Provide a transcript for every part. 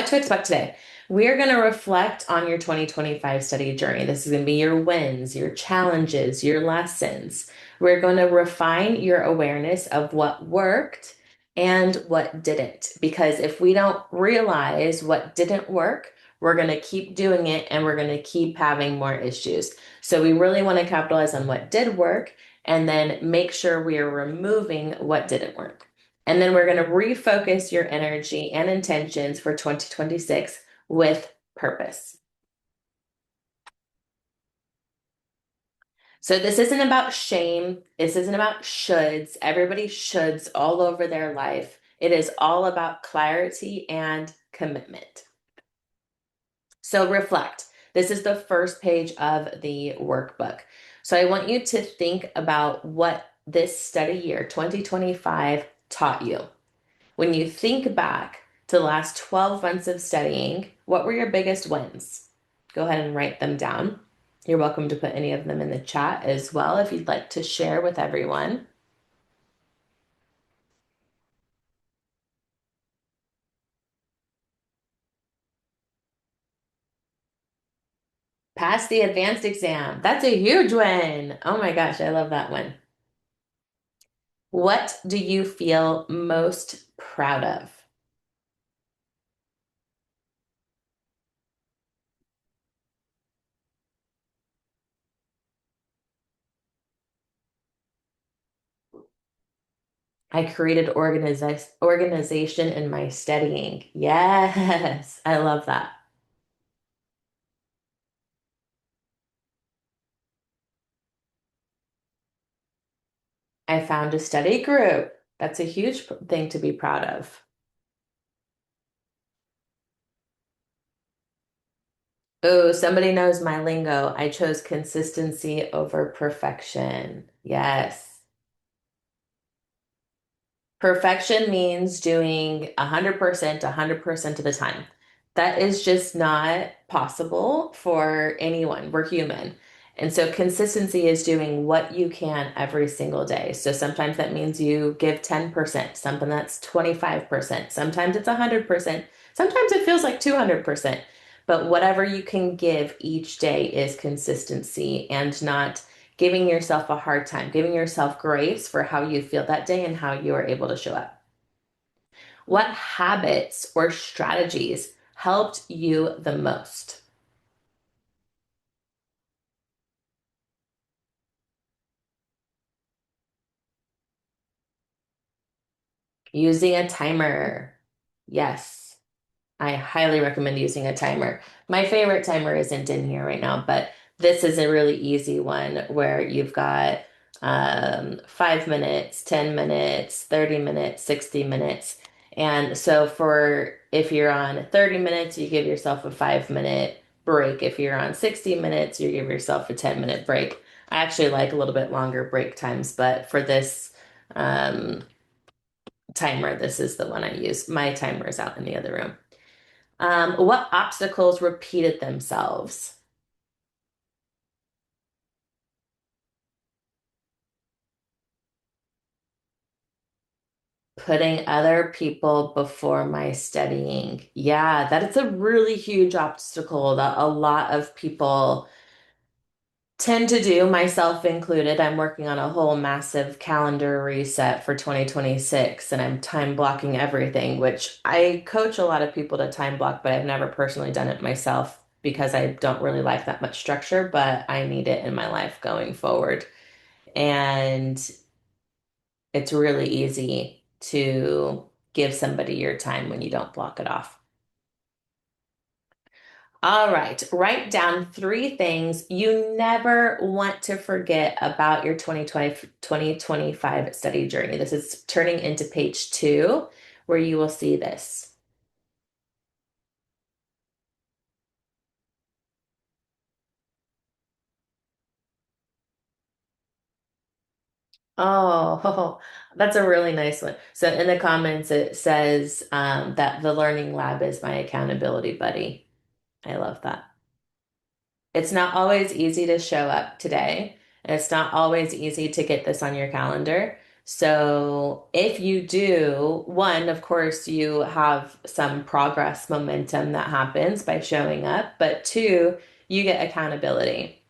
To expect today. We are going to reflect on your 2025 study journey. This is going to be your wins, your challenges, your lessons. We're going to refine your awareness of what worked and what didn't. Because if we don't realize what didn't work, we're going to keep doing it and we're going to keep having more issues. So we really want to capitalize on what did work and then make sure we are removing what didn't work. And then we're going to refocus your energy and intentions for 2026 with purpose. So this isn't about shame. This isn't about shoulds. Everybody shoulds all over their life. It is all about clarity and commitment. So reflect. This is the first page of the workbook. So I want you to think about what this study year, 2025, taught you. When you think back to the last 12 months of studying, what were your biggest wins? Go ahead and write them down. You're welcome to put any of them in the chat as well if you'd like to share with everyone. Pass the advanced exam. That's a huge win. Oh my gosh, I love that one. What do you feel most proud of? I created organization in my studying. Yes, I love that. I found a study group. That's a huge thing to be proud of. Oh, somebody knows my lingo. I chose consistency over perfection. Yes. Perfection means doing 100%, 100% of the time. That is just not possible for anyone. We're human. And so consistency is doing what you can every single day. So sometimes that means you give 10%, something that's 25%. Sometimes it's 100%. Sometimes it feels like 200%. But whatever you can give each day is consistency and not giving yourself a hard time, giving yourself grace for how you feel that day and how you are able to show up. What habits or strategies helped you the most? Using a timer. Yes, I highly recommend using a timer. My favorite timer isn't in here right now, but this is a really easy one where you've got 5 minutes, 10 minutes, 30 minutes, 60 minutes. And so for if you're on 30 minutes, you give yourself a 5 minute break. If you're on 60 minutes, you give yourself a 10-minute break. I actually like a little bit longer break times, but for this um, timer, this is the one I use. My timer is out in the other room. What obstacles repeated themselves? Putting other people before my studying. Yeah, that is a really huge obstacle that a lot of people tend to do, myself included. I'm working on a whole massive calendar reset for 2026 and I'm time blocking everything, which I coach a lot of people to time block, but I've never personally done it myself because I don't really like that much structure, but I need it in my life going forward. And it's really easy to give somebody your time when you don't block it off. All right, write down three things you never want to forget about your 2025 study journey. This is turning into page 2, where you will see this. Oh, that's a really nice one. So in the comments, it says that the Learning Lab is my accountability buddy. I love that. It's not always easy to show up today, and it's not always easy to get this on your calendar. So if you do, one, of course, you have some progress momentum that happens by showing up, but two, you get accountability.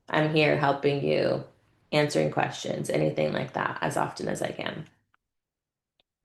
I'm here helping you, answering questions, anything like that, as often as I can.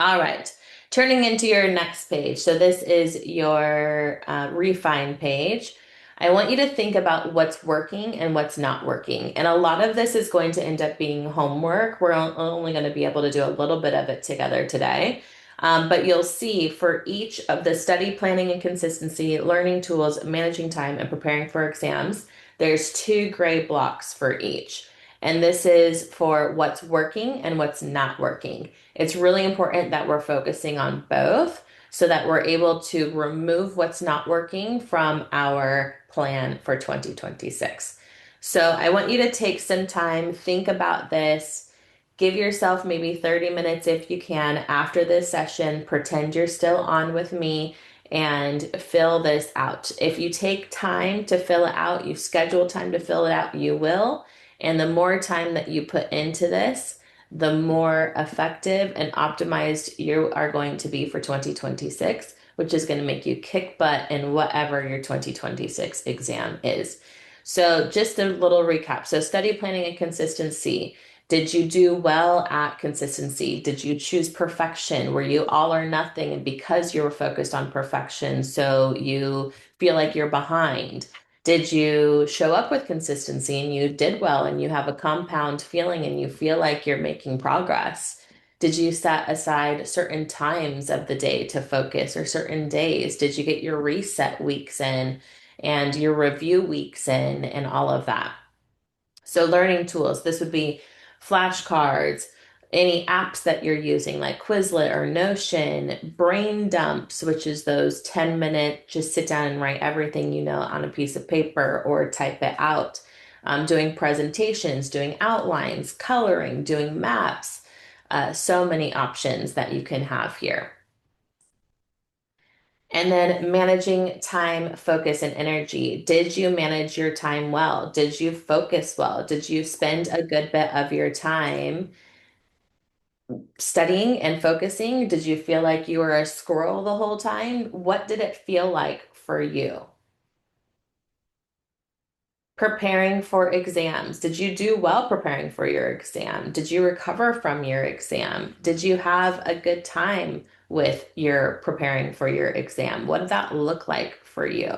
All right, turning into your next page. So this is your refine page. I want you to think about what's working and what's not working. And a lot of this is going to end up being homework. We're only going to be able to do a little bit of it together today. But you'll see for each of the study planning and consistency, learning tools, managing time, and preparing for exams, there's two gray blocks for each. And this is for what's working and what's not working. It's really important that we're focusing on both so that we're able to remove what's not working from our plan for 2026. So I want you to take some time, think about this, give yourself maybe 30 minutes if you can after this session, pretend you're still on with me and fill this out. If you take time to fill it out, you schedule time to fill it out, you will. And the more time that you put into this, the more effective and optimized you are going to be for 2026, which is going to make you kick butt in whatever your 2026 exam is. So, just a little recap. So, study planning and consistency. Did you do well at consistency? Did you choose perfection? Were you all or nothing? And because you were focused on perfection, so you feel like you're behind? Did you show up with consistency and you did well and you have a compound feeling and you feel like you're making progress? Did you set aside certain times of the day to focus or certain days? Did you get your reset weeks in and your review weeks in and all of that? So, learning tools, this would be flashcards, any apps that you're using like Quizlet or Notion, brain dumps, which is those 10-minute, just sit down and write everything you know on a piece of paper or type it out. Doing presentations, doing outlines, coloring, doing maps. So many options that you can have here. And then managing time, focus, and energy. Did you manage your time well? Did you focus well? Did you spend a good bit of your time studying and focusing? Did you feel like you were a squirrel the whole time? What did it feel like for you? Preparing for exams. Did you do well preparing for your exam? Did you recover from your exam? Did you have a good time with your preparing for your exam? What did that look like for you?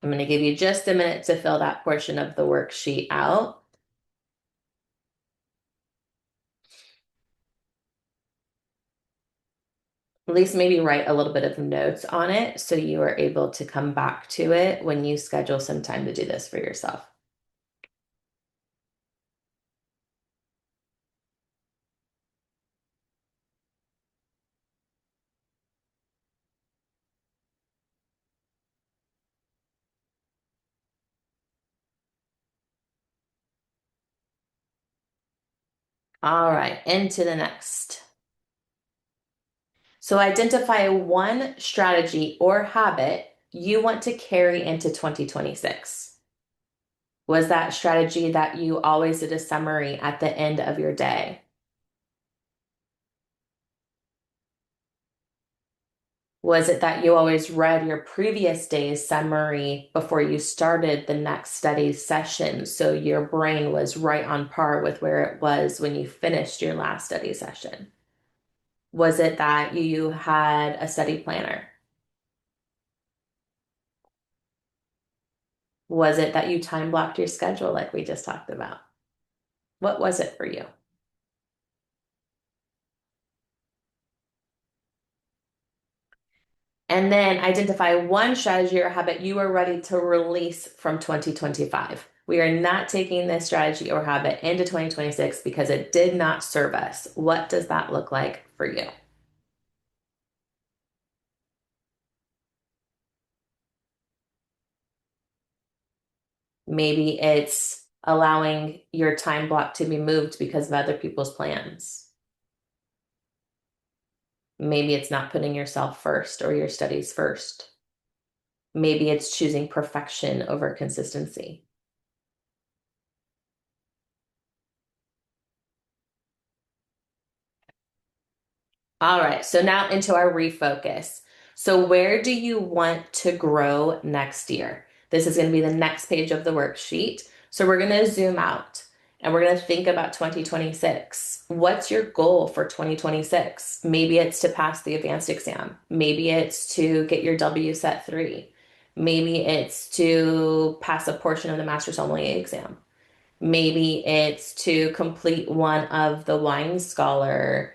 I'm going to give you just a minute to fill that portion of the worksheet out. At least maybe write a little bit of notes on it so you are able to come back to it when you schedule some time to do this for yourself. All right, into the next. So identify one strategy or habit you want to carry into 2026. Was that strategy that you always did a summary at the end of your day? Was it that you always read your previous day's summary before you started the next study session so your brain was right on par with where it was when you finished your last study session? Was it that you had a study planner? Was it that you time blocked your schedule like we just talked about? What was it for you? And then identify one strategy or habit you are ready to release from 2025. We are not taking this strategy or habit into 2026 because it did not serve us. What does that look like for you? Maybe it's allowing your time block to be moved because of other people's plans. Maybe it's not putting yourself first or your studies first. Maybe it's choosing perfection over consistency. All right, so now into our refocus. So, where do you want to grow next year? This is going to be the next page of the worksheet. So, we're going to zoom out and we're going to think about 2026. What's your goal for 2026? Maybe it's to pass the advanced exam. Maybe it's to get your WSET 3. Maybe it's to pass a portion of the Master Sommelier exam. Maybe it's to complete one of the wine scholar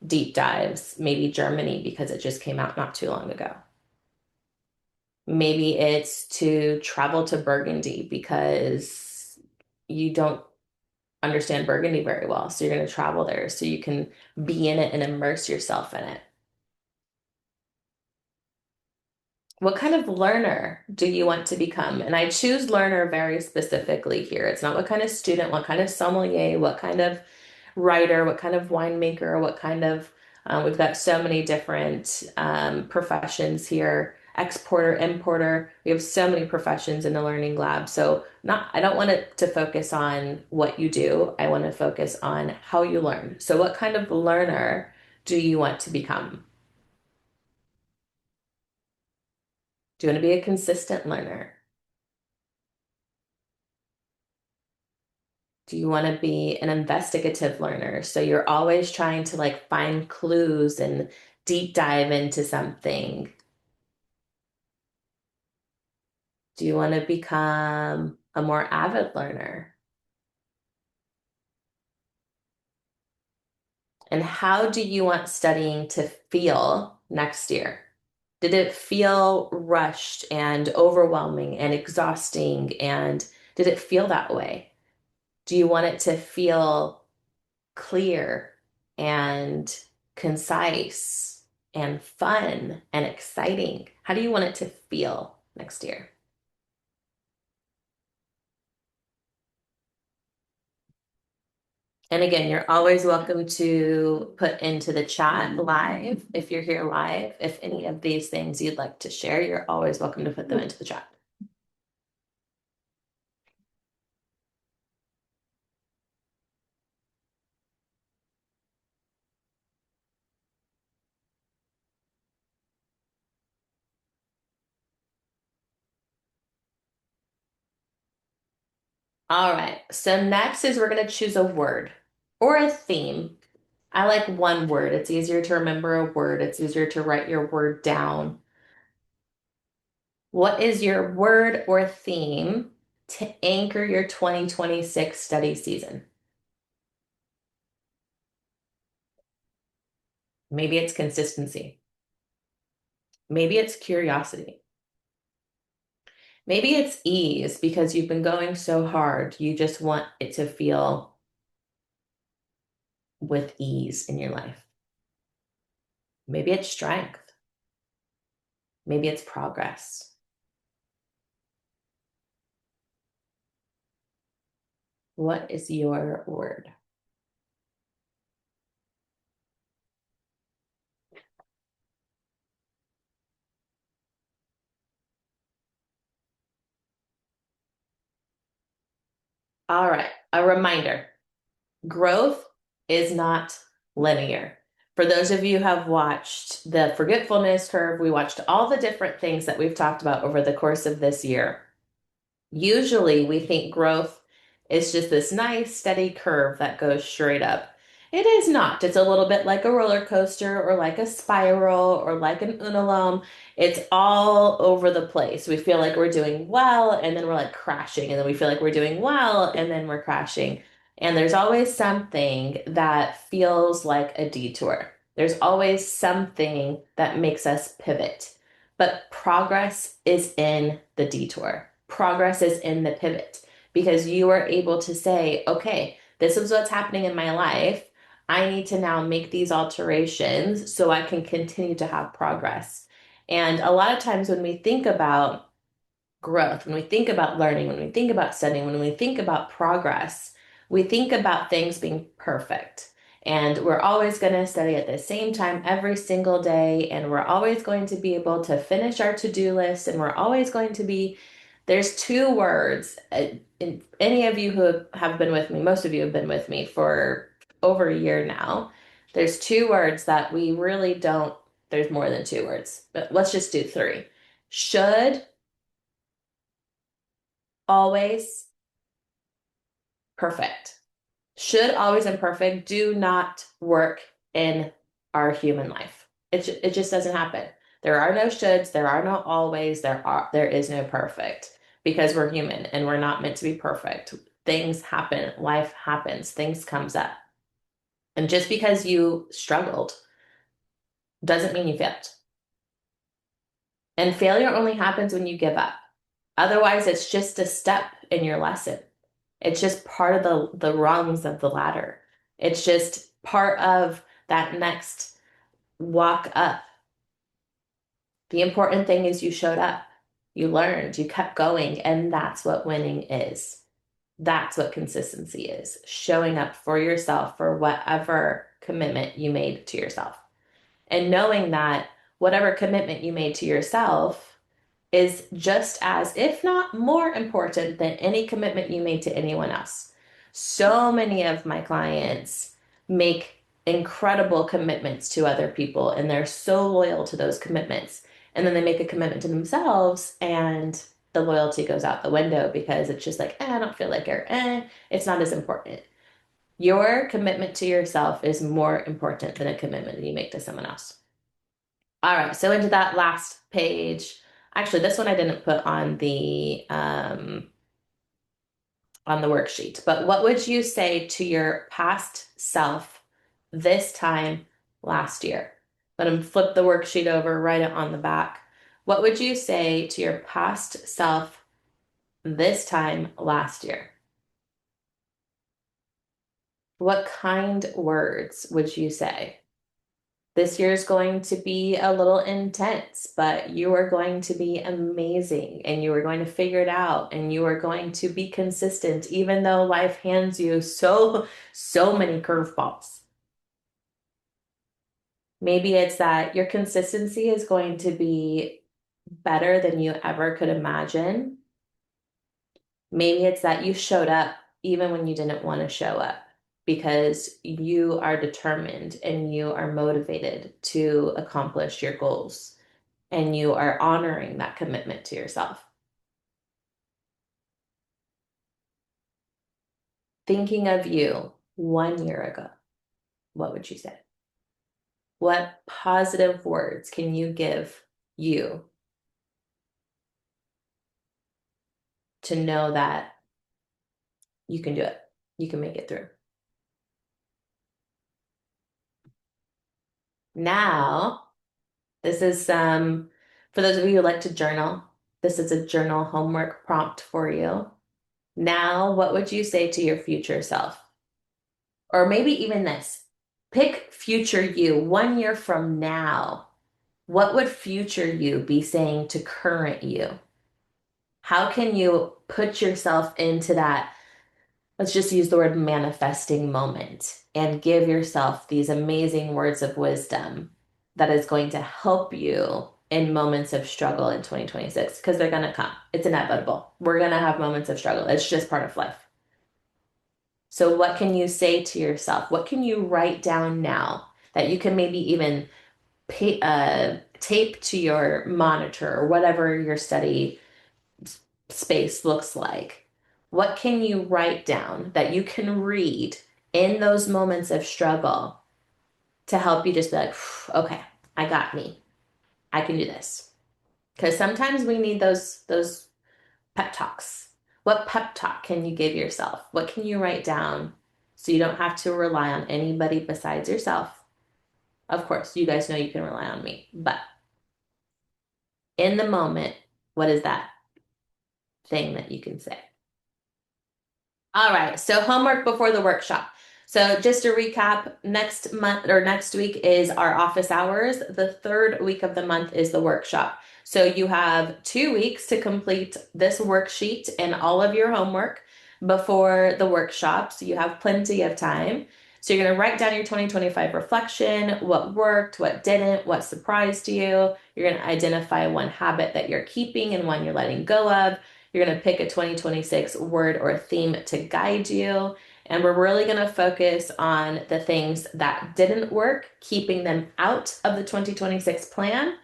deep dives, maybe Germany because it just came out not too long ago. Maybe it's to travel to Burgundy because you don't understand Burgundy very well. So you're going to travel there so you can be in it and immerse yourself in it. What kind of learner do you want to become? And I choose learner very specifically here. It's not what kind of student, what kind of sommelier, what kind of writer, what kind of winemaker, what kind of, we've got so many different professions here, exporter, importer. We have so many professions in the learning lab. So not, I don't want it to focus on what you do. I want to focus on how you learn. So what kind of learner do you want to become? Do you want to be a consistent learner? Do you want to be an investigative learner? So you're always trying to like find clues and deep dive into something. Do you want to become a more avid learner? And how do you want studying to feel next year? Did it feel rushed and overwhelming and exhausting? And did it feel that way? Do you want it to feel clear and concise and fun and exciting? How do you want it to feel next year? And again, you're always welcome to put into the chat live if you're here live. If any of these things you'd like to share, you're always welcome to put them into the chat. All right. So next is we're going to choose a word or a theme. I like one word. It's easier to remember a word. It's easier to write your word down. What is your word or theme to anchor your 2026 study season? Maybe it's consistency. Maybe it's curiosity. Maybe it's ease because you've been going so hard. You just want it to feel with ease in your life. Maybe it's strength. Maybe it's progress. What is your word? All right, a reminder. Growth is not linear. For those of you who have watched the forgetfulness curve, we watched all the different things that we've talked about over the course of this year. Usually we think growth is just this nice steady curve that goes straight up. It is not. It's a little bit like a roller coaster or like a spiral or like an unalome. It's all over the place. We feel like we're doing well and then we're like crashing and then we feel like we're doing well and then we're crashing. And there's always something that feels like a detour. There's always something that makes us pivot. But progress is in the detour. Progress is in the pivot because you are able to say, okay, this is what's happening in my life. I need to now make these alterations so I can continue to have progress. And a lot of times when we think about growth, when we think about learning, when we think about studying, when we think about progress, we think about things being perfect. And we're always going to study at the same time every single day. And we're always going to be able to finish our to-do list. And we're always going to be, there's two words. Any of you who have been with me, most of you have been with me for over a year now. There's two words that we really don't, there's more than two words, but let's just do three. Should, always, perfect. Should, always, and perfect do not work in our human life. It just doesn't happen. There are no shoulds, there are no always, there is no perfect because we're human and we're not meant to be perfect. Things happen, life happens, things comes up. And just because you struggled doesn't mean you failed. And failure only happens when you give up. Otherwise, it's just a step in your lesson. It's just part of the rungs of the ladder. It's just part of that next walk up. The important thing is you showed up, you learned, you kept going, and that's what winning is. That's what consistency is. Showing up for yourself for whatever commitment you made to yourself. And knowing that whatever commitment you made to yourself is just as, if not more important than any commitment you made to anyone else. So many of my clients make incredible commitments to other people, and they're so loyal to those commitments. And then they make a commitment to themselves, and the loyalty goes out the window because it's just like, I don't feel like it, or it's not as important. Your commitment to yourself is more important than a commitment that you make to someone else. All right, so into that last page. Actually, this one I didn't put on the worksheet, but what would you say to your past self this time last year? Let him flip the worksheet over, write it on the back. What would you say to your past self this time last year? What kind words would you say? This year is going to be a little intense, but you are going to be amazing and you are going to figure it out and you are going to be consistent, even though life hands you so many curveballs. Maybe it's that your consistency is going to be better than you ever could imagine. Maybe it's that you showed up even when you didn't want to show up because you are determined and you are motivated to accomplish your goals and you are honoring that commitment to yourself. Thinking of you 1 year ago, what would you say? What positive words can you give you to know that you can do it? You can make it through. Now, this is for those of you who like to journal, this is a journal homework prompt for you. Now, what would you say to your future self? Or maybe even this. Pick future you 1 year from now. What would future you be saying to current you? How can you put yourself into that, let's just use the word manifesting moment and give yourself these amazing words of wisdom that is going to help you in moments of struggle in 2026 because they're going to come. It's inevitable. We're going to have moments of struggle. It's just part of life. So, what can you say to yourself? What can you write down now that you can maybe even tape to your monitor or whatever your study space looks like? What can you write down that you can read in those moments of struggle to help you just be like, okay, I got me. I can do this. Because sometimes we need those pep talks. What pep talk can you give yourself? What can you write down so you don't have to rely on anybody besides yourself? Of course, you guys know you can rely on me, but in the moment, what is that thing that you can say? All right, so homework before the workshop. So just to recap, next month or next week is our office hours. The third week of the month is the workshop. So you have 2 weeks to complete this worksheet and all of your homework before the workshop. So you have plenty of time. So you're going to write down your 2025 reflection, what worked, what didn't, what surprised you. You're going to identify one habit that you're keeping and one you're letting go of. You're going to pick a 2026 word or theme to guide you. And we're really going to focus on the things that didn't work, keeping them out of the 2026 plan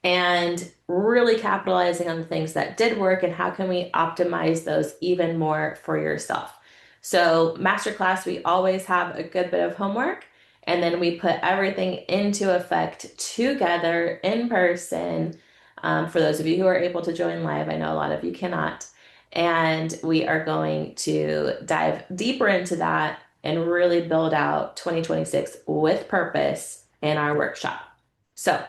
and really capitalizing on the things that did work and how can we optimize those even more for yourself. So, masterclass, we always have a good bit of homework and then we put everything into effect together in person. For those of you who are able to join live, I know a lot of you cannot. And we are going to dive deeper into that and really build out 2026 with purpose in our workshop. So,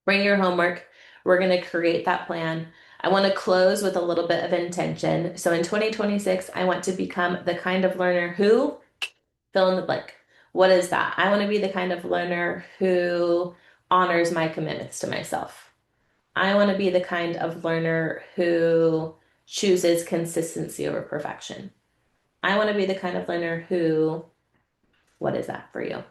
bring your homework. We're going to create that plan. I want to close with a little bit of intention. So in 2026, I want to become the kind of learner who fill in the blank. What is that? I want to be the kind of learner who honors my commitments to myself. I want to be the kind of learner who chooses consistency over perfection. I want to be the kind of learner who, what is that for you?